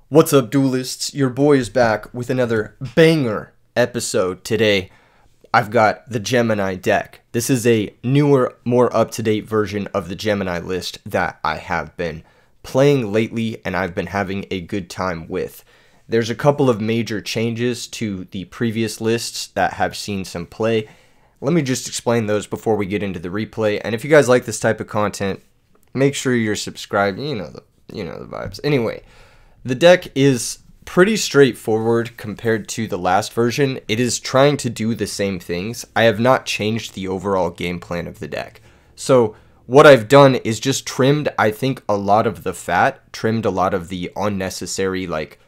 What's up, duelists? Your boy is back with another banger episode today. I've got the Gemini deck. This is a newer, more up-to-date version of the Gemini list that I have been playing lately and I've been having a good time with. There's a couple of major changes to the previous lists that have seen some play. Let me just explain those before we get into the replay. And if you guys like this type of content, make sure you're subscribed. You know the vibes. Anyway, the deck is pretty straightforward compared to the last version. It is trying to do the same things. I have not changed the overall game plan of the deck. So what I've done is just trimmed, I think, a lot of the fat, trimmed a lot of the unnecessary, like,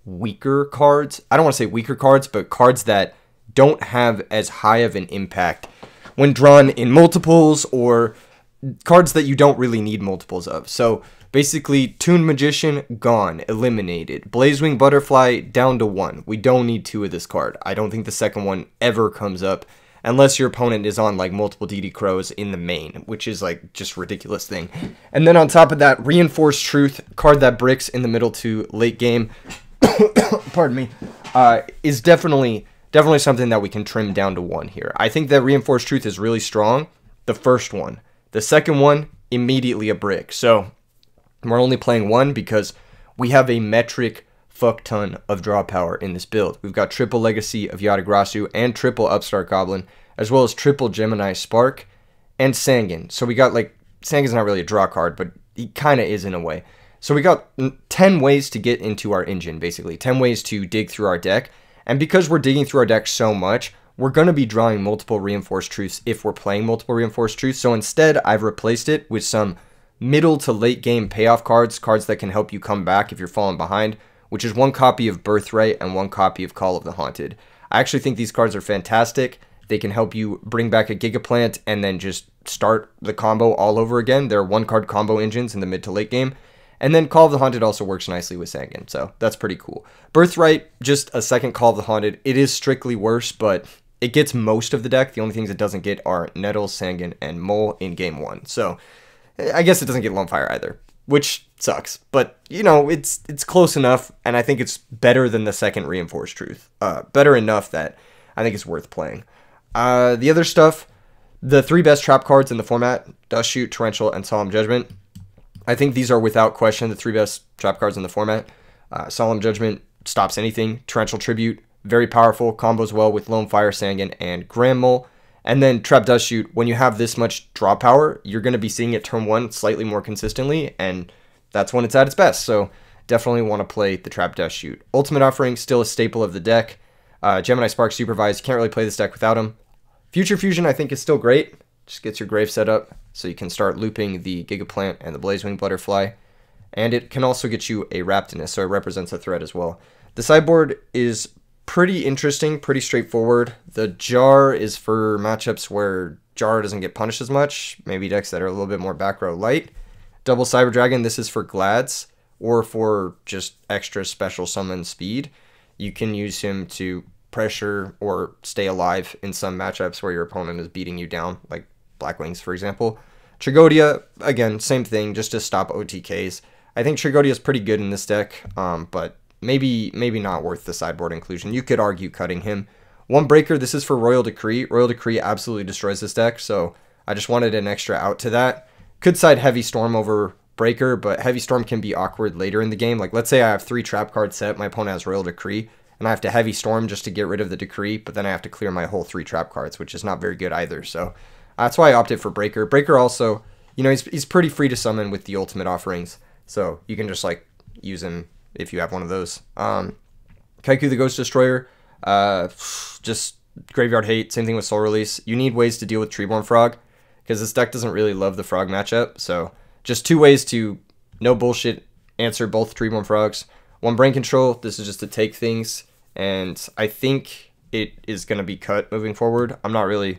weaker cards. I don't want to say weaker cards, but cards that don't have as high of an impact when drawn in multiples, or cards that you don't really need multiples of. So basically, Toon Magician, gone, eliminated. Blazewing Butterfly, down to 1. We don't need 2 of this card. I don't think the second one ever comes up, unless your opponent is on, like, multiple DD Crows in the main, which is, like, just a ridiculous thing. And then on top of that, Reinforced Truth, card that bricks in the middle to late game, pardon me, is definitely something that we can trim down to 1 here. I think that Reinforced Truth is really strong, the first one. The second one, immediately a brick. So we're only playing 1 because we have a metric fuck ton of draw power in this build. We've got triple Legacy of Yugioh and triple Upstart Goblin, as well as triple Gemini Spark and Sangan. So we got, like, Sangan's not really a draw card, but he kind of is in a way. So we got 10 ways to get into our engine, basically. 10 ways to dig through our deck. And because we're digging through our deck so much, we're going to be drawing multiple Reinforced Truths if we're playing multiple Reinforced Truths. So instead, I've replaced it with some middle to late game payoff cards, cards that can help you come back if you're falling behind, which is 1 copy of Birthright and 1 copy of Call of the Haunted. I actually think these cards are fantastic. They can help you bring back a Gigaplant and then just start the combo all over again. They're 1-card combo engines in the mid to late game. And then Call of the Haunted also works nicely with Sangan, so that's pretty cool. Birthright, just a second Call of the Haunted. It is strictly worse, but it gets most of the deck. The only things it doesn't get are Nettles, Sangan, and Mole in game 1. So I guess it doesn't get Lunefire either, which sucks. But, you know, it's close enough, and I think it's better than the second Reinforced Truth. Better enough that I think it's worth playing. The other stuff, the 3 best trap cards in the format, Dust Shoot, Torrential, and Solemn Judgment. I think these are without question the 3 best trap cards in the format. Solemn Judgment stops anything. Torrential Tribute, very powerful, combos well with Lone Fire, Sangan, and Grand Mole. And then Trap Dust Shoot, when you have this much draw power, you're going to be seeing it turn 1 slightly more consistently, and that's when it's at its best. So definitely want to play the Trap Dust Shoot. Ultimate Offering, still a staple of the deck. Gemini Spark Supervise, can't really play this deck without him. Future Fusion, I think, is still great. Just gets your grave set up so you can start looping the Gigaplant and the Blazewing Butterfly. And it can also get you a Raptinus, so it represents a threat as well. The sideboard is pretty interesting, pretty straightforward. The Jar is for matchups where Jar doesn't get punished as much, maybe decks that are a little bit more back row light. Double Cyber Dragon, this is for Glads, or for just extra special summon speed. You can use him to pressure or stay alive in some matchups where your opponent is beating you down, like Black Wings, for example. Trigodia, again, same thing, just to stop OTKs. I think Trigodia is pretty good in this deck, but maybe not worth the sideboard inclusion. You could argue cutting him. 1 Breaker, this is for Royal Decree. Royal Decree absolutely destroys this deck, so I just wanted an extra out to that. Could side Heavy Storm over Breaker, but Heavy Storm can be awkward later in the game. Like, let's say I have 3 trap cards set, my opponent has Royal Decree, and I have to Heavy Storm just to get rid of the Decree, but then I have to clear my whole 3 trap cards, which is not very good either, so that's why I opted for Breaker. Breaker also, you know, he's pretty free to summon with the Ultimate Offerings, so you can just, like, use him if you have one of those. Kaiku the Ghost Destroyer, just Graveyard Hate, same thing with Soul Release. You need ways to deal with Treeborn Frog, because this deck doesn't really love the Frog matchup, so just 2 ways to, no bullshit, answer both Treeborn Frogs. 1 Brain Control, this is just to take things, and I think it is going to be cut moving forward. I'm not really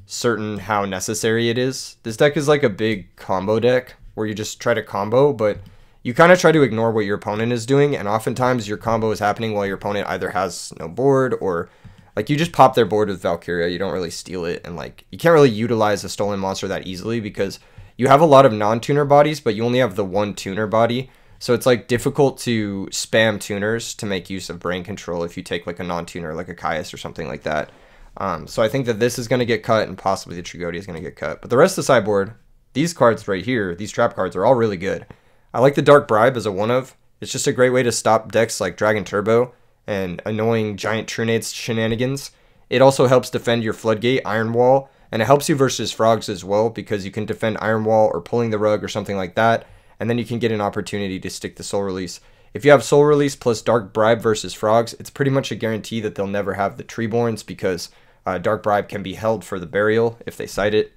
certain how necessary it is. This deck is like a big combo deck where you just try to combo, but you kind of try to ignore what your opponent is doing, and oftentimes your combo is happening while your opponent either has no board, or like you just pop their board with Valkyria. You don't really steal it, and like you can't really utilize a stolen monster that easily because you have a lot of non-tuner bodies, but you only have the 1 tuner body. So it's like difficult to spam tuners to make use of brain control if you take like a non-tuner like a Caius or something like that. So I think that this is going to get cut and possibly the Trigodi is going to get cut. But the rest of the sideboard, these cards right here, these trap cards are all really good. I like the Dark Bribe as a one-of. It's just a great way to stop decks like Dragon Turbo and annoying Giant Trunades shenanigans. It also helps defend your Floodgate, Iron Wall, and it helps you versus frogs as well because you can defend Iron Wall or pulling the rug or something like that, and then you can get an opportunity to stick the Soul Release. If you have Soul Release plus Dark Bribe versus frogs, it's pretty much a guarantee that they'll never have the Treeborns because Dark Bribe can be held for the burial if they cite it.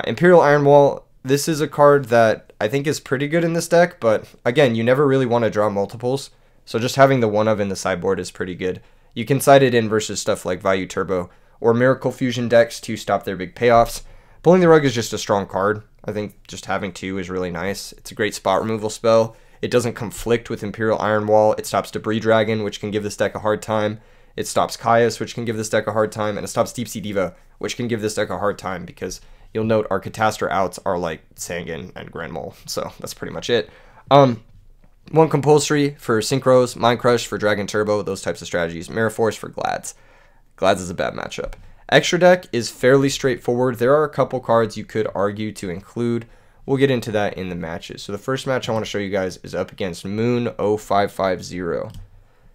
Imperial Iron Wall, this is a card that I think is pretty good in this deck, but again, you never really want to draw multiples, so just having the one-of in the sideboard is pretty good. You can cite it in versus stuff like Value Turbo or Miracle Fusion decks to stop their big payoffs. Pulling the Rug is just a strong card. I think just having 2 is really nice. It's a great spot removal spell. It doesn't conflict with Imperial Iron Wall. It stops Debris Dragon, which can give this deck a hard time. It stops Caius, which can give this deck a hard time. And it stops Deep Sea Diva, which can give this deck a hard time because you'll note our Catastor outs are like Sangan and Grand Mole. So that's pretty much it. One compulsory for Synchros, Mind Crush for Dragon Turbo, those types of strategies. Mirror Force for Glads. Glads is a bad matchup. Extra deck is fairly straightforward. There are a couple cards you could argue to include. We'll get into that in the matches. So the first match I want to show you guys is up against Moon0550.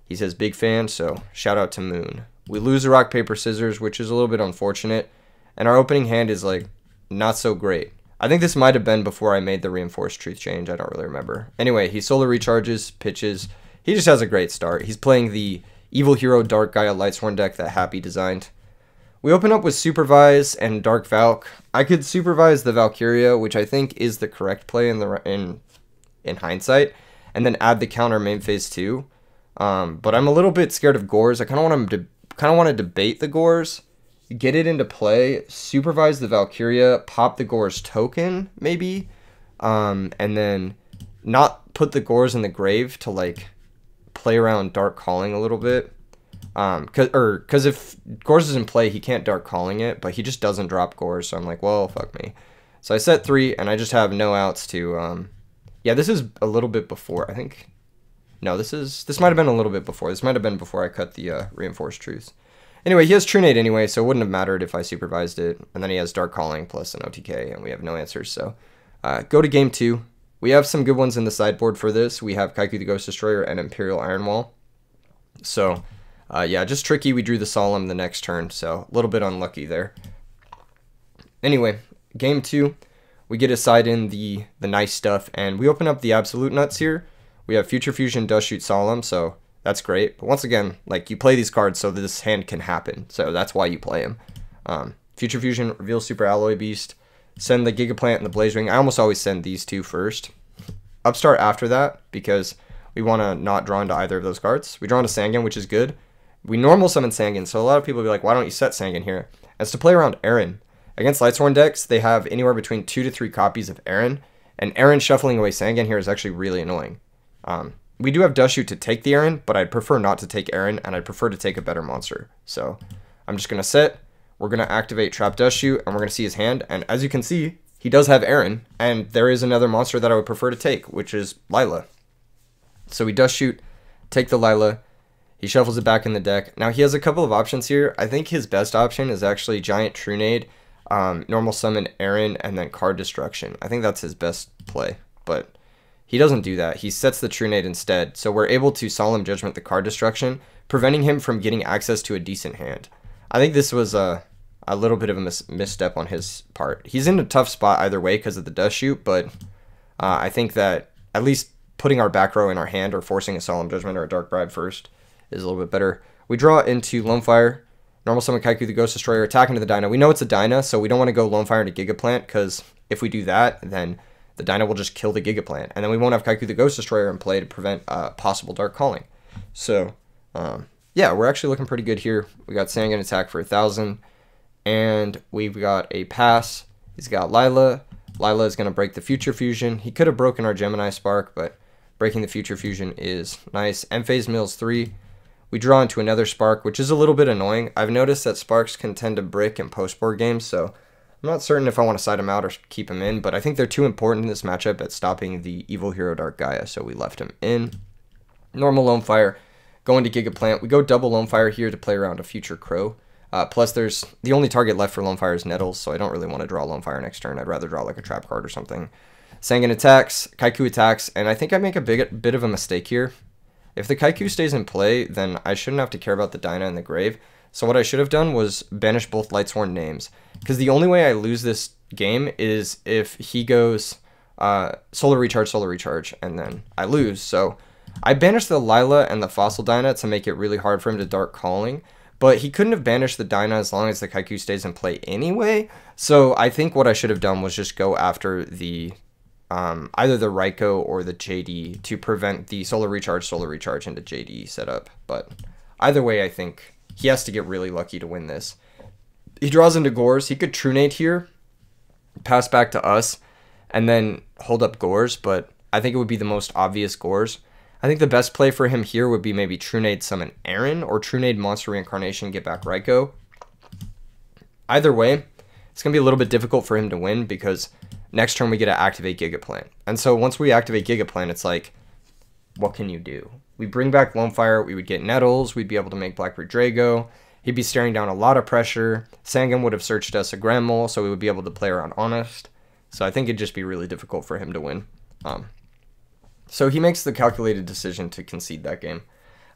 He says big fan, so shout out to Moon. We lose a rock, paper, scissors, which is a little bit unfortunate. And our opening hand is like not so great. I think this might have been before I made the Reinforced Truth change. I don't really remember. Anyway, he solar recharges, pitches. He just has a great start. He's playing the Evil Hero Dark Gaia Lightsworn deck that Happy designed. We open up with Supervise and Dark Valk. I could Supervise the Valkyria, which I think is the correct play in hindsight, and then add the counter main phase 2. But I'm a little bit scared of Gores. I kind of want to debate the Gores, get it into play, Supervise the Valkyria, pop the Gores token maybe, and then not put the Gores in the grave to like play around Dark Calling a little bit. Because if Gores is in play, he can't Dark Calling it, but he just doesn't drop Gores, so I'm like, well, fuck me. So I set 3, and I just have no outs to, yeah, this is a little bit before, I think. No, this might have been a little bit before. This might have been before I cut the Reinforced Truths. Anyway, he has Trunade anyway, so it wouldn't have mattered if I supervised it. And then he has Dark Calling plus an OTK, and we have no answers, so go to game 2. We have some good ones in the sideboard for this. We have Kaiku the Ghost Destroyer and Imperial Iron Wall. So yeah, just tricky. We drew the Solemn the next turn, so a little bit unlucky there. Anyway, game 2, we get a side in the nice stuff, and we open up the absolute nuts here. We have Future Fusion does shoot Solemn, so that's great. But once again, like, you play these cards so that this hand can happen, so that's why you play them. Future Fusion reveals Super Alloy Beast, send the Gigaplant and the Blaze Ring. I almost always send these 2 first. Upstart after that, because we want to not draw into either of those cards. We draw into Sangan, which is good. We normal summon Sangan, so a lot of people will be like, why don't you set Sangan here? As to play around Aaron. Against Lightsworn decks, they have anywhere between 2 to 3 copies of Aaron, and Aaron shuffling away Sangan here is actually really annoying. We do have Dust Shoot to take the Aaron, but I'd prefer not to take Aaron, and I'd prefer to take a better monster. So I'm just going to set, we're going to activate Trap Dust Shoot, and we're going to see his hand, and as you can see, he does have Aaron, and there is another monster that I would prefer to take, which is Lila. So we Dust Shoot, take the Lila, he shuffles it back in the deck. Now he has a couple of options here. I think his best option is actually Giant Trunade, normal summon Aaron, and then card destruction. I think that's his best play, but he doesn't do that. He sets the Trunade instead, so we're able to Solemn Judgment the card destruction, preventing him from getting access to a decent hand. I think this was a little bit of a misstep on his part. He's in a tough spot either way because of the Dust Shoot, but I think that at least putting our back row in our hand or forcing a Solemn Judgment or a Dark Bribe first is a little bit better. We draw into Lone Fire, normal summon Kaiku the Ghost Destroyer, attack into the Dyna. We know it's a Dyna, so we don't want to go Lone Fire into Gigaplant, because if we do that, then the Dyna will just kill the Gigaplant, and then we won't have Kaiku the Ghost Destroyer in play to prevent possible Dark Calling. So, yeah, we're actually looking pretty good here. We got Sangan attack for 1,000, and we've got a pass. He's got Lila. Lila is going to break the Future Fusion. He could have broken our Gemini Spark, but breaking the Future Fusion is nice. Phase mills 3. We draw into another Spark, which is a little bit annoying. I've noticed that Sparks can tend to brick in post-board games, so I'm not certain if I want to side him out or keep him in, but I think they're too important in this matchup at stopping the Evil Hero Dark Gaia, so we left him in. Normal Lone Fire, going to Gigaplant. We go double Lone Fire here to play around a future Crow. Plus, there's the only target left for Lone Fire is Nettles, so I don't really want to draw Lone Fire next turn. I'd rather draw like a trap card or something. Sangan attacks, Kaiku attacks, and I think I make a bit of a mistake here. If the Kaiku stays in play, then I shouldn't have to care about the Dyna in the grave. So what I should have done was banish both Lightsworn names. Because the only way I lose this game is if he goes Solar Recharge, and then I lose. So I banished the Lila and the Fossil Dyna to make it really hard for him to Dark Calling. But he couldn't have banished the Dyna as long as the Kaiku stays in play anyway. So I think what I should have done was just go after the either the Raikou or the JD to prevent the Solar Recharge into JD setup. But either way, I think he has to get really lucky to win this. He draws into Gores. He could Trunade here, pass back to us, and then hold up Gores, but I think it would be the most obvious Gores. I think the best play for him here would be maybe Trunade summon Aaron or Trunade Monster Reincarnation, get back Raikou. Either way, it's going to be a little bit difficult for him to win because next turn we get to activate Gigaplant. And so once we activate Gigaplant, it's like, what can you do? We bring back Lone Fire, we would get Nettles, we'd be able to make Blackbird Drago, he'd be staring down a lot of pressure, Sangan would have searched us a Grand Mole, so we would be able to play around Honest. So I think it'd just be really difficult for him to win. So he makes the calculated decision to concede that game.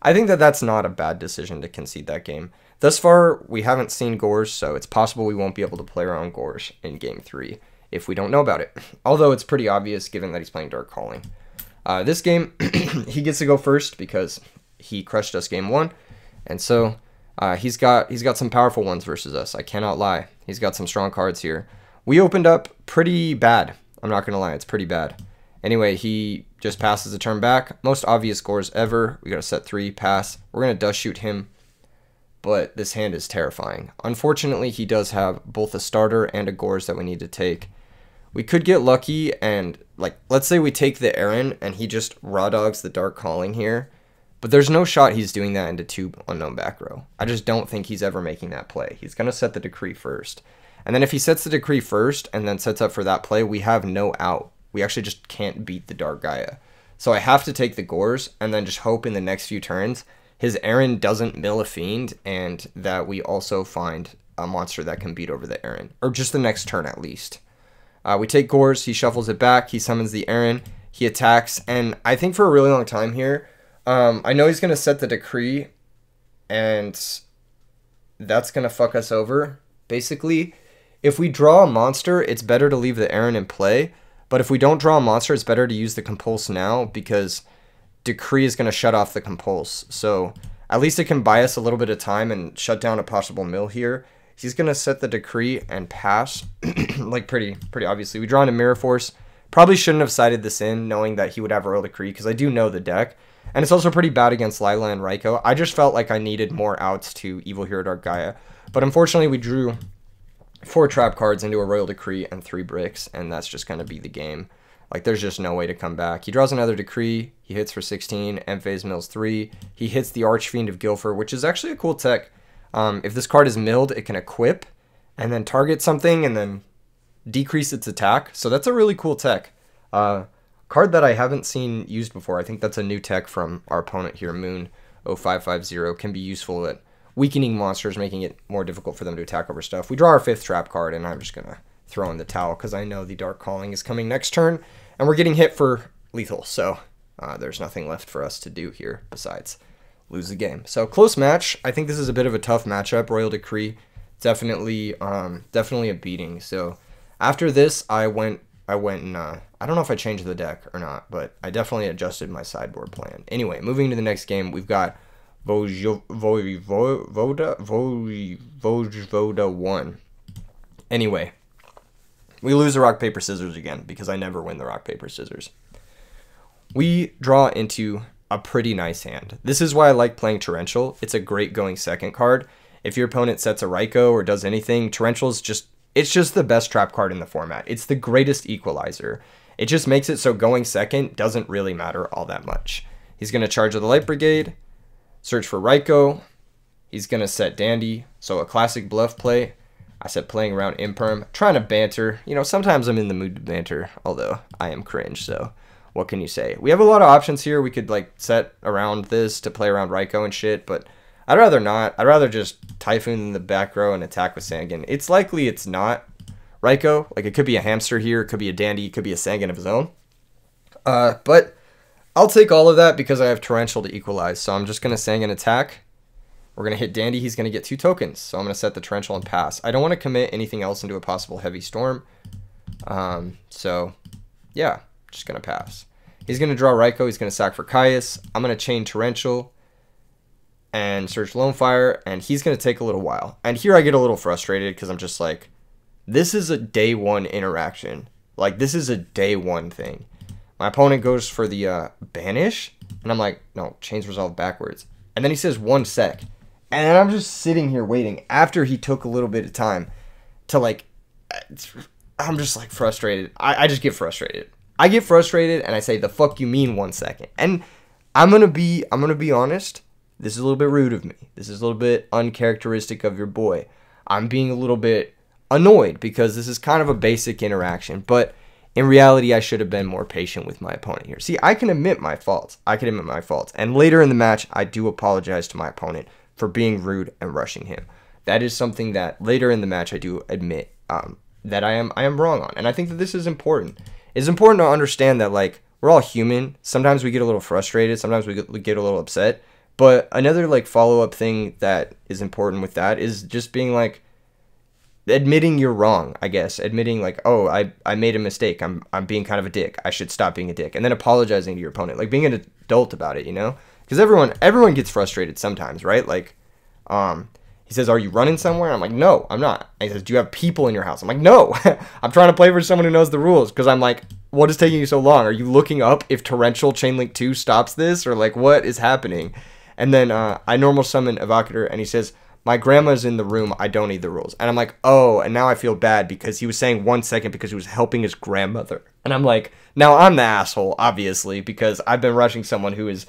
I think that that's not a bad decision to concede that game. Thus far, we haven't seen Gores, so it's possible we won't be able to play around Gores in Game 3 if we don't know about it. Although it's pretty obvious given that he's playing Dark Calling. This game, he gets to go first because he crushed us Game 1. And so he's got some powerful ones versus us. I cannot lie. He's got some strong cards here. We opened up pretty bad. I'm not going to lie. It's pretty bad. Anyway, he just passes the turn back. Most obvious scores ever. We got a set 3, pass. We're going to dust shoot him. But this hand is terrifying. Unfortunately, he does have both a starter and a Gores that we need to take. We could get lucky and, like, let's say we take the Aaron and he just raw dogs the Dark Calling here. But there's no shot he's doing that into 2 unknown back row. I just don't think he's ever making that play. He's going to set the Decree first. And then if he sets the Decree first and then sets up for that play, we have no out. We actually just can't beat the Dark Gaia. So I have to take the Gores and then just hope in the next few turns his Aaron doesn't mill a Fiend and that we also find a monster that can beat over the Aaron. Or just the next turn at least. We take Gores, he shuffles it back, he summons the Aaron, he attacks, and I think for a really long time here, I know he's going to set the Decree, and that's going to fuck us over. Basically, if we draw a monster, it's better to leave the Aaron in play, but if we don't draw a monster, it's better to use the Compulse now, because Decree is going to shut off the Compulse. So at least it can buy us a little bit of time and shut down a possible mill here. He's going to set the Decree and pass, like pretty obviously. We draw into Mirror Force. Probably shouldn't have sided this in, knowing that he would have Royal Decree, because I do know the deck. And it's also pretty bad against Lila and Raikou. I just felt like I needed more outs to Evil Hero Dark Gaia. But unfortunately, we drew 4 trap cards into a Royal Decree and 3 bricks, and that's just going to be the game. Like, there's just no way to come back. He draws another Decree. He hits for 16. Emphase mills 3. He hits the Archfiend of Guilford, which is actually a cool tech. If this card is milled, it can equip and then target something and then decrease its attack. So that's a really cool tech. Card that I haven't seen used before. I think that's a new tech from our opponent here, Moon0550. Can be useful at weakening monsters, making it more difficult for them to attack over stuff. We draw our 5th trap card, and I'm just going to throw in the towel because I know the Dark Calling is coming next turn, and we're getting hit for lethal. So there's nothing left for us to do here besides lose the game. So close match. I think this is a bit of a tough matchup. Royal Decree, definitely a beating. So after this, I went and I don't know if I changed the deck or not, but I definitely adjusted my sideboard plan. Anyway, moving to the next game, we've got Voivoda 1. Anyway, we lose the rock, paper, scissors again because I never win the rock, paper, scissors. We draw into a pretty nice hand. This is why I like playing Torrential. It's a great going second card. If your opponent sets a Raikou or does anything, Torrential is just the best trap card in the format. It's the greatest equalizer. It just makes it so going second doesn't really matter all that much. He's going to charge with the Light Brigade, search for Raikou. He's going to set Dandy, so a classic bluff play. I said playing around imperm, trying to banter. You know, sometimes I'm in the mood to banter, although I am cringe, so what can you say? We have a lot of options here. We could, like, set around this to play around Raikou and shit, but I'd rather not. I'd rather just Typhoon in the back row and attack with Sangan. It's likely it's not Raikou. Like, it could be a hamster here, it could be a Dandy, it could be a Sangan of his own. But I'll take all of that because I have Torrential to equalize, so I'm just going to Sangan attack. We're going to hit Dandy. He's going to get 2 tokens. So I'm going to set the Torrential and pass. I don't want to commit anything else into a possible Heavy Storm. So, yeah, just going to pass. He's going to draw Raikou. He's going to sack for Caius. I'm going to chain Torrential and search Lone Fire. And he's going to take a little while. And here I get a little frustrated because I'm just like, this is a day 1 interaction. Like, this is a day 1 thing. My opponent goes for the Banish. And I'm like, no, Chains Resolve backwards. And then he says 1 sec. And then I'm just sitting here waiting after he took a little bit of time to, like, I'm just, like, frustrated. I just get frustrated. I get frustrated and I say, the fuck you mean 1 second? And I'm gonna be honest. This is a little bit rude of me. This is a little bit uncharacteristic of your boy. I'm being a little bit annoyed because this is kind of a basic interaction. But in reality, I should have been more patient with my opponent here. See, I can admit my faults. And later in the match, I do apologize to my opponent for being rude and rushing him. That is something that later in the match I do admit that I am wrong on. And I think that this is important. It's important to understand that, like, we're all human. Sometimes we get a little frustrated. Sometimes we get a little upset. But another, like, follow-up thing that is important with that is just being, like, admitting you're wrong, I guess. Admitting, like, oh, I made a mistake. I'm being kind of a dick. I should stop being a dick. And then apologizing to your opponent. Like, being an adult about it, you know? Because everyone gets frustrated sometimes, right? Like, he says, are you running somewhere? I'm like, no, I'm not. And he says, do you have people in your house? I'm like, no. I'm trying to play for someone who knows the rules. Because I'm like, what is taking you so long? Are you looking up if Torrential Chainlink 2 stops this? Or, like, what is happening? And then I normal summon Evocator, and he says, my grandma's in the room. I don't need the rules. And I'm like, oh, and now I feel bad because he was saying 1 second because he was helping his grandmother. And I'm like, now I'm the asshole, obviously, because I've been rushing someone who is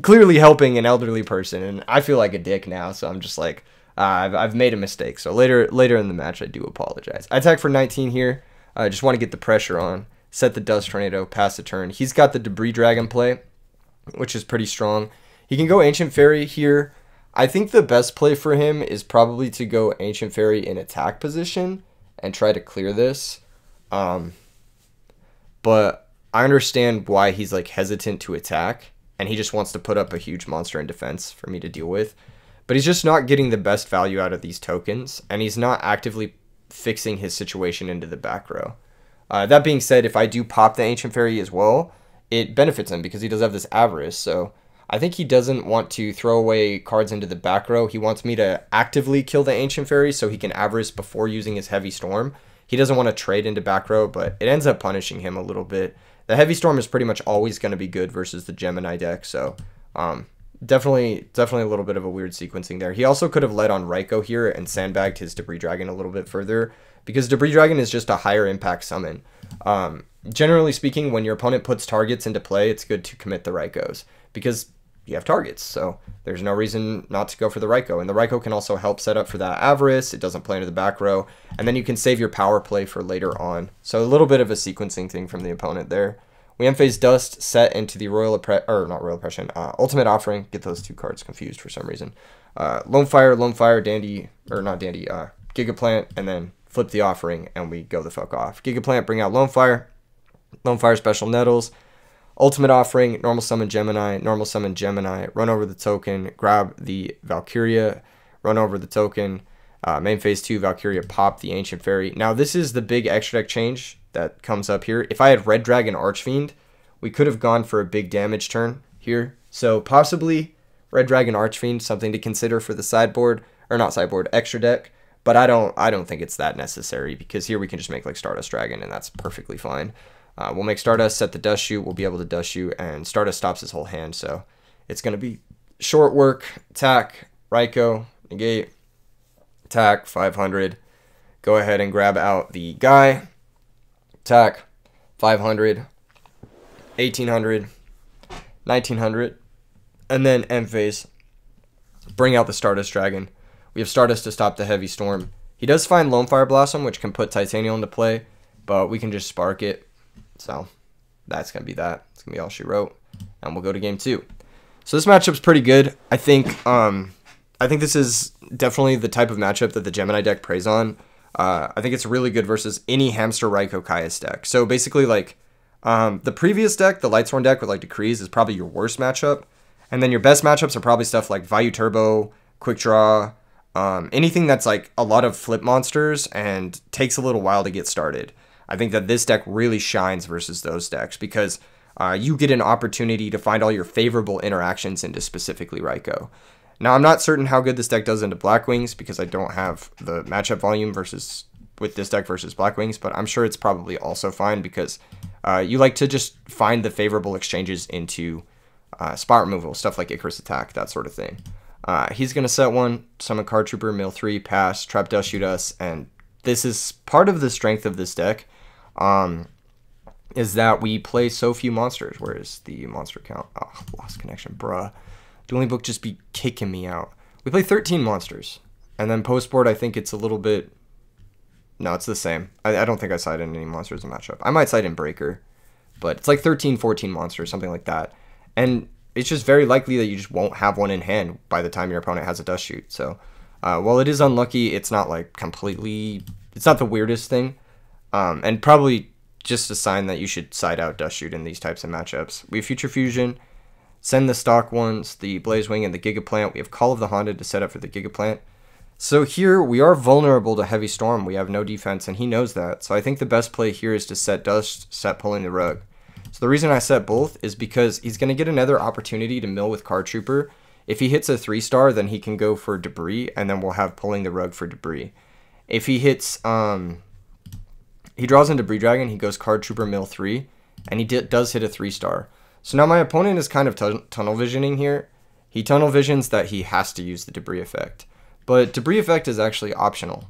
clearly helping an elderly person, and I feel like a dick now. So I'm just like, I've made a mistake. So later in the match, I do apologize. I attack for 19 here. I just want to get the pressure on. Set the Dust Tornado, pass the turn. He's got the Debris Dragon play, which is pretty strong. He can go Ancient Fairy here. I think the best play for him is probably to go Ancient Fairy in attack position and try to clear this. But I understand why he's, like, hesitant to attack, and he just wants to put up a huge monster in defense for me to deal with. But he's just not getting the best value out of these tokens, and he's not actively fixing his situation into the back row. That being said, if I do pop the Ancient Fairy as well, it benefits him because he does have this Avarice, so I think he doesn't want to throw away cards into the back row. He wants me to actively kill the Ancient Fairy so he can Avarice before using his Heavy Storm. He doesn't want to trade into back row, but it ends up punishing him a little bit. The Heavy Storm is pretty much always going to be good versus the Gemini deck, so definitely a little bit of a weird sequencing there. He also could have led on Raikou here and sandbagged his Debris Dragon a little bit further, because Debris Dragon is just a higher impact summon. Generally speaking, when your opponent puts targets into play, it's good to commit the Raikous, because you have targets, so there's no reason not to go for the Raikou. And the Raikou can also help set up for that Avarice. It doesn't play into the back row, and then you can save your power play for later on. So a little bit of a sequencing thing from the opponent there. We end-phase Dust, set into the Ultimate Offering. Get those two cards confused for some reason. Lone Fire, Dandy, or not Dandy, Gigaplant, and then flip the Offering, and we go the fuck off. Gigaplant, bring out Lone Fire Special Nettles. Ultimate Offering, normal summon Gemini, run over the token, grab the Valkyria, run over the token, main phase 2, Valkyria, pop the Ancient Fairy. Now this is the big extra deck change that comes up here. If I had Red Dragon Archfiend, we could have gone for a big damage turn here. So possibly Red Dragon Archfiend, something to consider for the sideboard, or not sideboard, extra deck. But I don't think it's that necessary, because here we can just make like Stardust Dragon, and that's perfectly fine. We'll make Stardust, set the Dust Shoot, we'll be able to Dust Shoot, and Stardust stops his whole hand, so it's going to be short work, attack, Raikou, negate, attack, 500, go ahead and grab out the guy, attack, 500, 1800, 1900, and then end phase, bring out the Stardust Dragon. We have Stardust to stop the Heavy Storm. He does find Lone Fire Blossom, which can put Titanium into play, but we can just spark it. So that's going to be that. It's going to be all she wrote. And we'll go to game 2. So this matchup's pretty good. I think this is definitely the type of matchup that the Gemini deck preys on. I think it's really good versus any Hamster Raikou Caius deck. So basically, like, the previous deck, the Lightsworn deck with like Decrees, is probably your worst matchup. And then your best matchups are probably stuff like Vayu Turbo, Quickdraw, anything that's like a lot of flip monsters and takes a little while to get started. I think that this deck really shines versus those decks because you get an opportunity to find all your favorable interactions into specifically Raikou. Now, I'm not certain how good this deck does into Blackwings because I don't have the matchup volume with this deck versus Blackwings, but I'm sure it's probably also fine because you like to just find the favorable exchanges into spot removal, stuff like Icarus Attack, that sort of thing. He's going to set one, summon Card Trooper, mill 3, pass, trap Dust Shoot Us, and this is part of the strength of this deck, is that we play so few monsters. Where is the monster count? Oh, lost connection, bruh. Dueling Book just be kicking me out. We play 13 monsters. And then post-board, I think it's a little bit... No, it's the same. I don't think I side in any monsters in matchup. I might side in Breaker. But it's like 13, 14 monsters, something like that. And it's just very likely that you just won't have one in hand by the time your opponent has a Dust Shoot. So, while it is unlucky, it's not like completely... It's not the weirdest thing. And probably just a sign that you should side out Dust Shoot in these types of matchups. We have Future Fusion... Send the stock ones, the Blaze Wing, and the Gigaplant. We have Call of the Haunted to set up for the Gigaplant. So here, we are vulnerable to Heavy Storm. We have no defense, and he knows that. So I think the best play here is to set Dust, set Pulling the Rug. So the reason I set both is because he's going to get another opportunity to mill with Card Trooper. If he hits a 3-star, then he can go for Debris, and then we'll have Pulling the Rug for Debris. If he hits, he draws in Debris Dragon, he goes Card Trooper, mill 3, and he does hit a 3-star. So now my opponent is kind of tunnel visioning here. He tunnel visions that he has to use the Debris effect. But Debris effect is actually optional.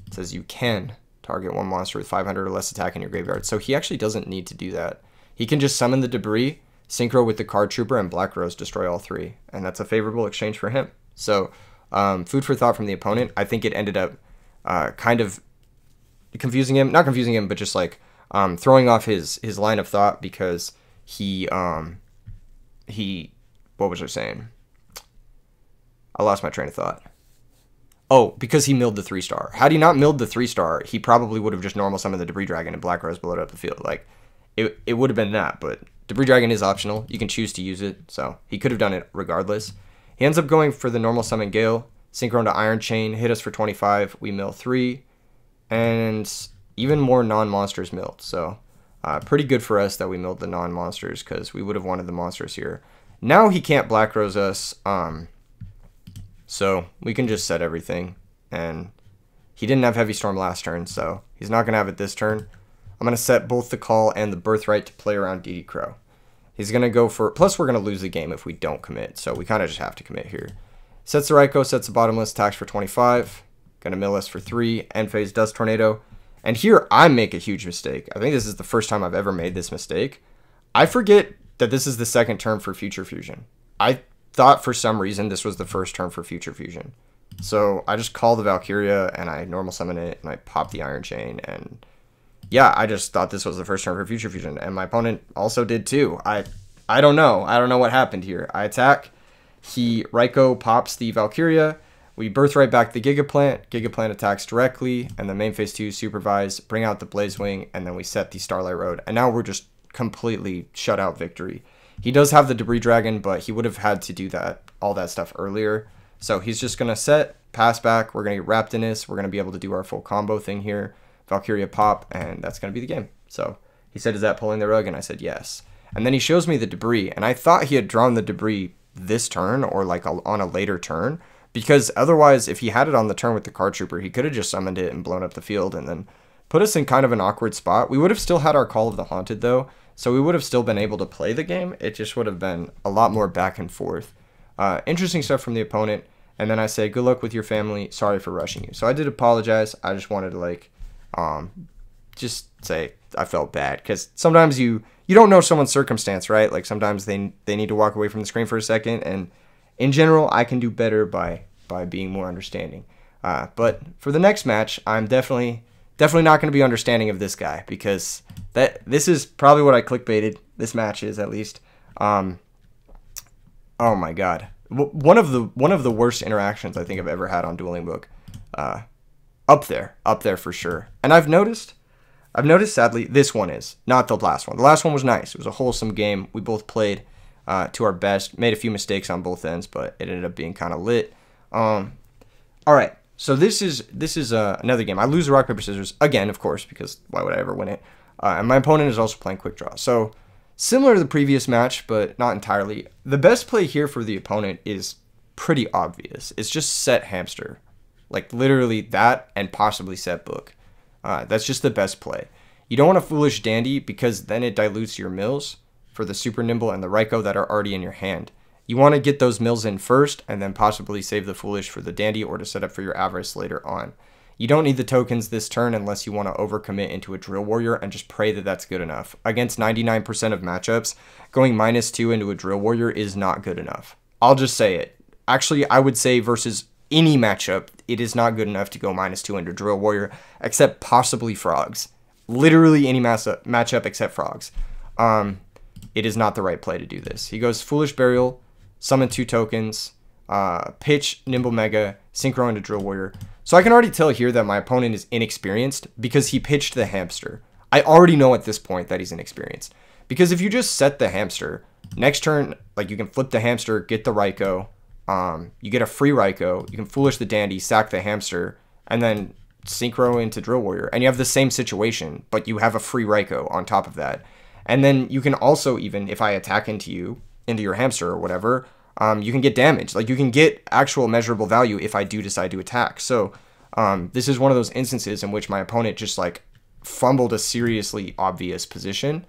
It says you can target one monster with 500 or less attack in your graveyard. So he actually doesn't need to do that. He can just summon the Debris, synchro with the Card Trooper, and Black Rose destroy all 3. And that's a favorable exchange for him. So food for thought from the opponent. I think it ended up kind of confusing him. Not confusing him, but just like throwing off his line of thought because... He, what was I saying? I lost my train of thought. Oh, because he milled the 3-star. Had he not milled the 3-star, he probably would have just normal summoned the Debris Dragon and Black Rose blowed up the field. Like, it would have been that, but Debris Dragon is optional. You can choose to use it, so he could have done it regardless. He ends up going for the normal summon Gale, synchro to Iron Chain, hit us for 25, we mill 3, and even more non-monsters milled, so... pretty good for us that we milled the non-monsters because we would have wanted the monsters here. Now he can't Black Rose us, so we can just set everything. And he didn't have Heavy Storm last turn, so he's not going to have it this turn. I'm going to set both the Call and the Birthright to play around DD Crow. He's going to go for... Plus, we're going to lose the game if we don't commit, so we kind of just have to commit here. Sets the Raikou, sets the bottomless, attacks for 25. Going to mill us for 3. End phase, Dust Tornado. And here, I make a huge mistake. I think this is the first time I've ever made this mistake. I forget that this is the second turn for Future Fusion. I thought for some reason this was the first turn for Future Fusion. So I just call the Valkyria, and I normal summon it, and I pop the Iron Chain, and yeah, I just thought this was the first turn for Future Fusion, and my opponent also did too. I don't know. I don't know what happened here. I attack. Raikou pops the Valkyria. We Birthright back the Gigaplant. Gigaplant attacks directly, and then main phase 2, supervise, bring out the Blaze Wing, and then we set the Starlight Road. And now we're just completely shut out victory. He does have the Debris Dragon, but he would have had to do all that stuff earlier. So he's just going to set, pass back, we're going to get wrapped in this, we're going to be able to do our full combo thing here. Valkyria pop, and that's going to be the game. So he said, is that pulling the rug? And I said, yes. And then he shows me the Debris, and I thought he had drawn the Debris this turn or like on a later turn. Because otherwise, if he had it on the turn with the Card Trooper, he could have just summoned it and blown up the field and then put us in kind of an awkward spot. We would have still had our Call of the Haunted, though, so we would have still been able to play the game. It just would have been a lot more back and forth. Interesting stuff from the opponent. And then I say, good luck with your family. Sorry for rushing you. So I did apologize. I just wanted to, like, just say I felt bad. Because sometimes you don't know someone's circumstance, right? Like, sometimes they need to walk away from the screen for a second, and in general, I can do better by being more understanding. But for the next match, I'm definitely not going to be understanding of this guy, because this is probably what I clickbaited. This match is, at least. Oh my god, one of the worst interactions I think I've ever had on Dueling Book. Up there for sure. And I've noticed sadly this one is not the last one. The last one was nice. It was a wholesome game. We both played to our best. Made a few mistakes on both ends, but it ended up being kind of lit. All right. So this is another game. I lose the rock paper scissors again, of course, because why would I ever win it? And my opponent is also playing Quickdraw. So similar to the previous match, but not entirely. The best play here for the opponent is pretty obvious. It's just set hamster, like literally that, and possibly set book. That's just the best play. You don't want a foolish dandy, because then it dilutes your mills for the super nimble and the Ryko that are already in your hand. You want to get those mills in first, and then possibly save the foolish for the dandy, or to set up for your avarice later on. You don't need the tokens this turn unless you want to overcommit into a drill warrior and just pray that that's good enough. Against 99% of matchups, going -2 into a drill warrior is not good enough. I'll just say it. Actually, I would say versus any matchup, it is not good enough to go -2 into drill warrior, except possibly frogs. Literally any matchup except frogs. It is not the right play to do this. He goes foolish burial, summon 2 tokens, pitch nimble mega, synchro into drill warrior. So I can already tell here that my opponent is inexperienced because he pitched the hamster. I already know at this point that he's inexperienced, because if you just set the hamster, next turn, like, you can flip the hamster, get the Ryko, you get a free Ryko, you can foolish the dandy, sack the hamster, and then synchro into drill warrior, and you have the same situation, but you have a free Ryko on top of that. And then you can also, even if I attack into your hamster or whatever, you can get damage. Like, you can get actual measurable value if I do decide to attack. So this is one of those instances in which my opponent just, like, fumbled a seriously obvious position.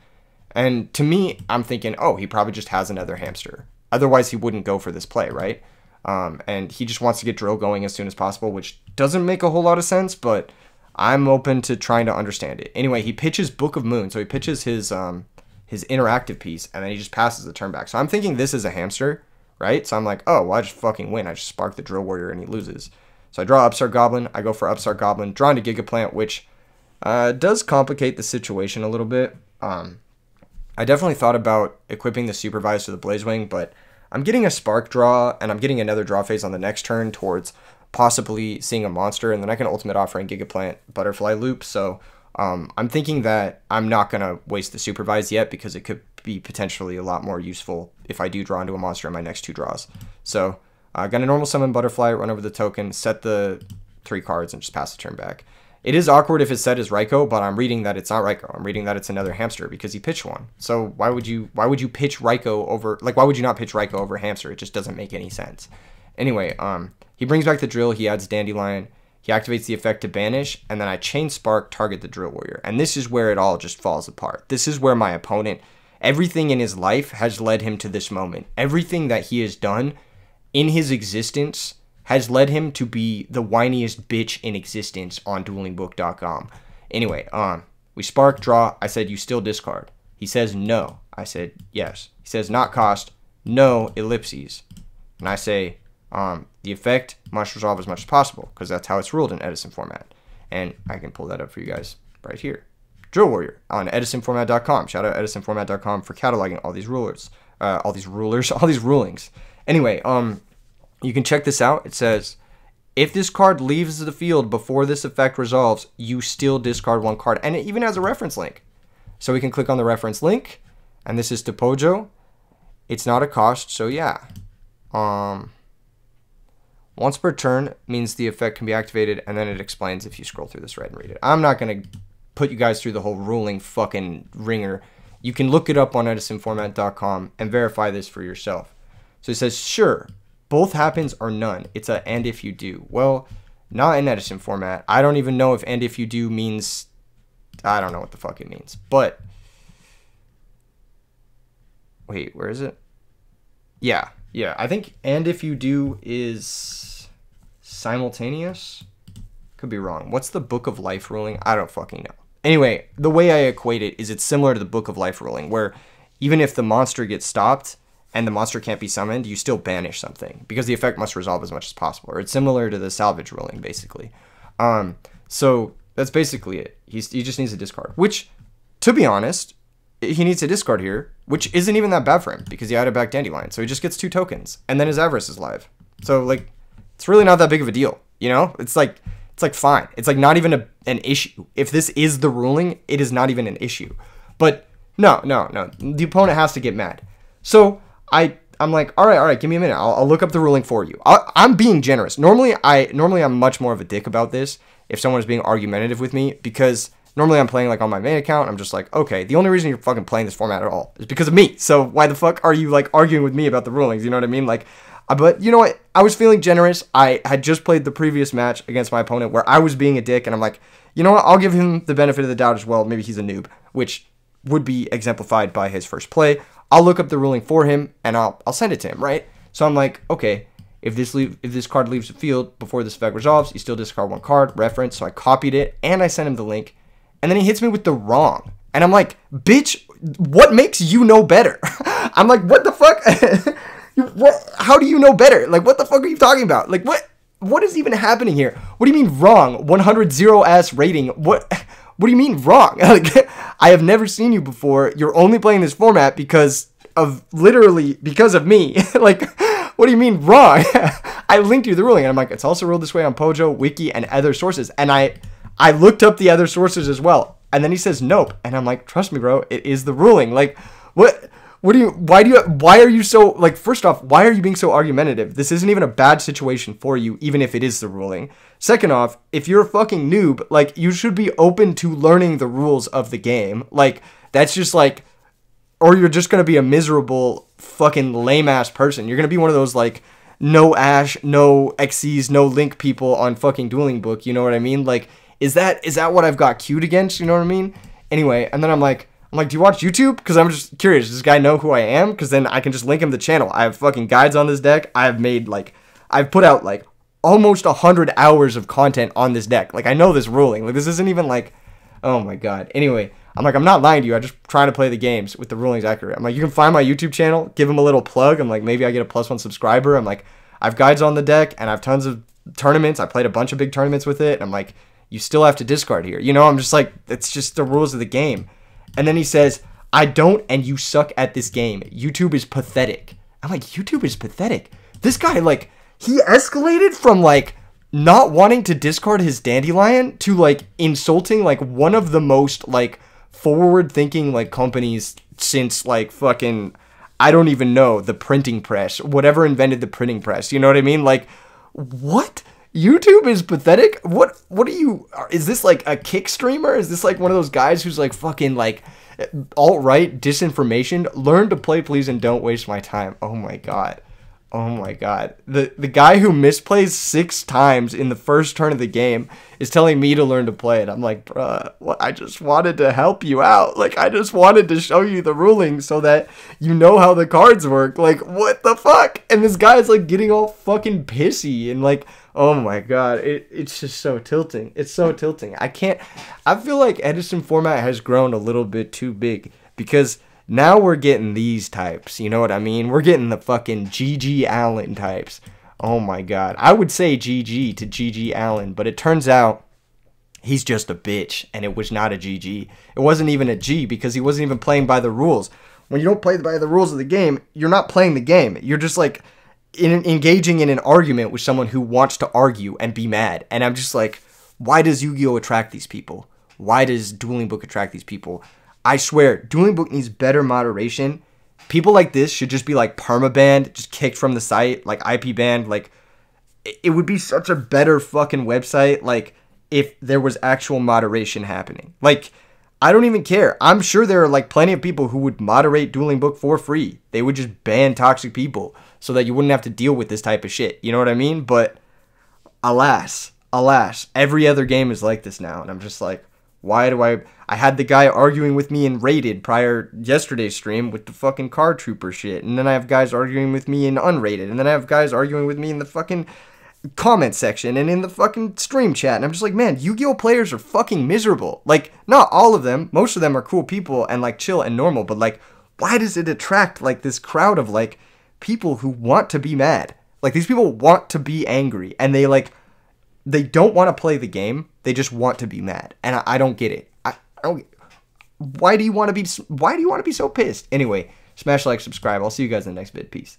And to me, I'm thinking, oh, he probably just has another hamster. Otherwise, he wouldn't go for this play, right? And he just wants to get drill going as soon as possible, which doesn't make a whole lot of sense, but I'm open to trying to understand it. Anyway, he pitches Book of Moon, so he pitches his interactive piece, and then he just passes the turn back. So I'm thinking this is a hamster, right? So I'm like, oh, well, I just fucking win. I just spark the drill warrior, and he loses. So I draw Upstart Goblin. I go for Upstart Goblin, draw into Gigaplant, which does complicate the situation a little bit. I definitely thought about equipping the Supervise to the Blazewing, but I'm getting a Spark draw, and I'm getting another draw phase on the next turn towards possibly seeing a monster, and then I can Ultimate Offering Gigaplant Butterfly Loop. So I'm thinking that I'm not going to waste the Supervise yet, because it could be potentially a lot more useful if I do draw into a monster in my next 2 draws. So I'm going to normal summon Butterfly, run over the token, set the 3 cards, and just pass the turn back. It is awkward if it's set as Ryko, but I'm reading that it's not Ryko. I'm reading that it's another hamster because he pitched one. So why would you pitch Ryko over, like, why would you not pitch Ryko over hamster? It just doesn't make any sense. Anyway, he brings back the drill, he adds Dandelion, he activates the effect to banish, and then I chain spark, target the drill warrior. And this is where it all just falls apart. This is where my opponent, everything in his life has led him to this moment. Everything that he has done in his existence has led him to be the whiniest bitch in existence on duelingbook.com. Anyway, we spark, draw. I said, you still discard. He says no. I said yes. He says not cost, no, ellipses. And I say, the effect must resolve as much as possible, because that's how it's ruled in Edison format. And I can pull that up for you guys right here. Drill Warrior on edisonformat.com. Shout out edisonformat.com for cataloging all these rulers, all these rulings. Anyway, you can check this out. It says, if this card leaves the field before this effect resolves, you still discard 1 card. And it even has a reference link. So we can click on the reference link, and this is to Pojo. It's not a cost, so yeah. Once per turn means the effect can be activated, and then it explains if you scroll through this right and read it. I'm not going to put you guys through the whole ruling fucking ringer. You can look it up on edisonformat.com and verify this for yourself. So it says, sure, both happens or none. It's a and if you do. Well, not in Edison format. I don't even know if and if you do means, I don't know what the fuck it means. But, wait, where is it? Yeah, I think and if you do is simultaneous. Could be wrong. What's the Book of Life ruling? I don't fucking know. Anyway, the way I equate it is it's similar to the Book of Life ruling, where even if the monster gets stopped and the monster can't be summoned, you still banish something because the effect must resolve as much as possible. Or it's similar to the salvage ruling, basically. So that's basically it. He just needs a discard, which, to be honest, he needs a discard here, which isn't even that bad for him because he added back Dandelion. So he just gets 2 tokens, and then his Avarice is live. So, like, it's really not that big of a deal, you know? It's like fine. It's like not even an issue. If this is the ruling, it is not even an issue. But no. The opponent has to get mad. So I'm like, all right, give me a minute. I'll look up the ruling for you. I'm being generous. Normally I'm much more of a dick about this if someone is being argumentative with me, because normally I'm playing like on my main account. I'm just like, okay, the only reason you're fucking playing this format at all is because of me. So why the fuck are you like arguing with me about the rulings? You know what I mean? Like, but you know what? I was feeling generous. I had just played the previous match against my opponent where I was being a dick, and I'm like, you know what? I'll give him the benefit of the doubt as well. Maybe he's a noob, which would be exemplified by his first play. I'll look up the ruling for him, and I'll send it to him, right? So I'm like, okay, if this card leaves the field before this effect resolves, you still discard 1 card, reference. So I copied it, and I sent him the link, and then he hits me with the wrong. And I'm like, bitch, what makes you know better? I'm like, what the fuck? How do you know better? Like, what the fuck are you talking about? Like, what is even happening here? What do you mean wrong? 100 0-ass rating. What do you mean wrong? Like, I have never seen you before. You're only playing this format because of me. Like, what do you mean wrong? I linked you the ruling, and I'm like, it's also ruled this way on Pojo, Wiki, and other sources. And I looked up the other sources as well. And then he says nope. And I'm like, trust me, bro, it is the ruling. Like, why are you so, like, first off, why are you being so argumentative? This isn't even a bad situation for you, even if it is the ruling. Second off, if you're a fucking noob, like, you should be open to learning the rules of the game. Like, that's just like, or you're just going to be a miserable fucking lame-ass person. You're going to be one of those, like, no Ash, no Xyz, no Link people on fucking Dueling Book, you know what I mean? Like, is that what I've got queued against, you know what I mean? Anyway, and then I'm like, do you watch YouTube? Because I'm just curious, does this guy know who I am? Because then I can just link him the channel. I have fucking guides on this deck. I've put out, like, almost 100 hours of content on this deck. Like, I know this ruling. Like, this isn't even, like, oh my god. Anyway, I'm like, I'm not lying to you. I'm just trying to play the games with the rulings accurate. I'm like, you can find my YouTube channel, give him a little plug. I'm like, maybe I get a +1 subscriber. I'm like, I have guides on the deck, and I have tons of tournaments. I played a bunch of big tournaments with it. And I'm like, you still have to discard here. You know, I'm just like, it's just the rules of the game. And then he says, I don't, and you suck at this game. YouTube is pathetic. I'm like, YouTube is pathetic? This guy, like, he escalated from, like, not wanting to discard his Dandelion to, like, insulting, like, one of the most, like, forward-thinking, like, companies since, like, fucking, I don't even know, the printing press. Whatever invented the printing press. You know what I mean? Like, what? YouTube is pathetic? What are you, is this like a kick streamer? Is this like one of those guys who's like fucking like alt-right disinformation? Learn to play, please, and don't waste my time. Oh my god. Oh my god. The guy who misplays 6 times in the first turn of the game is telling me to learn to play it. I'm like, bruh, I just wanted to help you out. Like, I just wanted to show you the ruling so that you know how the cards work. Like, what the fuck? And this guy's like getting all fucking pissy and like, oh my god, it's just so tilting. It's so tilting. I feel like Edison format has grown a little bit too big because now we're getting these types, you know what I mean? We're getting the fucking GG Allen types. Oh my god. I would say GG to GG Allen, but it turns out he's just a bitch, and it was not a GG. It wasn't even a G because he wasn't even playing by the rules. When you don't play by the rules of the game, you're not playing the game. You're just like engaging in an argument with someone who wants to argue and be mad. And I'm just like, why does Yu-Gi-Oh attract these people? Why does Dueling Book attract these people? I swear, Dueling Book needs better moderation. People like this should just be like permabanned, just kicked from the site, like IP banned. Like, it would be such a better fucking website, like, if there was actual moderation happening. Like, I don't even care. I'm sure there are like plenty of people who would moderate Dueling Book for free. They would just ban toxic people so that you wouldn't have to deal with this type of shit. You know what I mean? But alas, every other game is like this now. And I'm just like, why do I had the guy arguing with me in rated prior yesterday's stream with the fucking card trooper shit. And then I have guys arguing with me in unrated. And then I have guys arguing with me in the fucking comment section and in the fucking stream chat. And I'm just like, man, Yu-Gi-Oh players are fucking miserable. Like, not all of them. Most of them are cool people and like chill and normal. But like, why does it attract like this crowd of like people who want to be mad? Like these people want to be angry, and they don't want to play the game. They just want to be mad, and I don't get it. I don't. Why do you want to be so pissed? Anyway, smash like, subscribe. I'll see you guys in the next vid. Peace.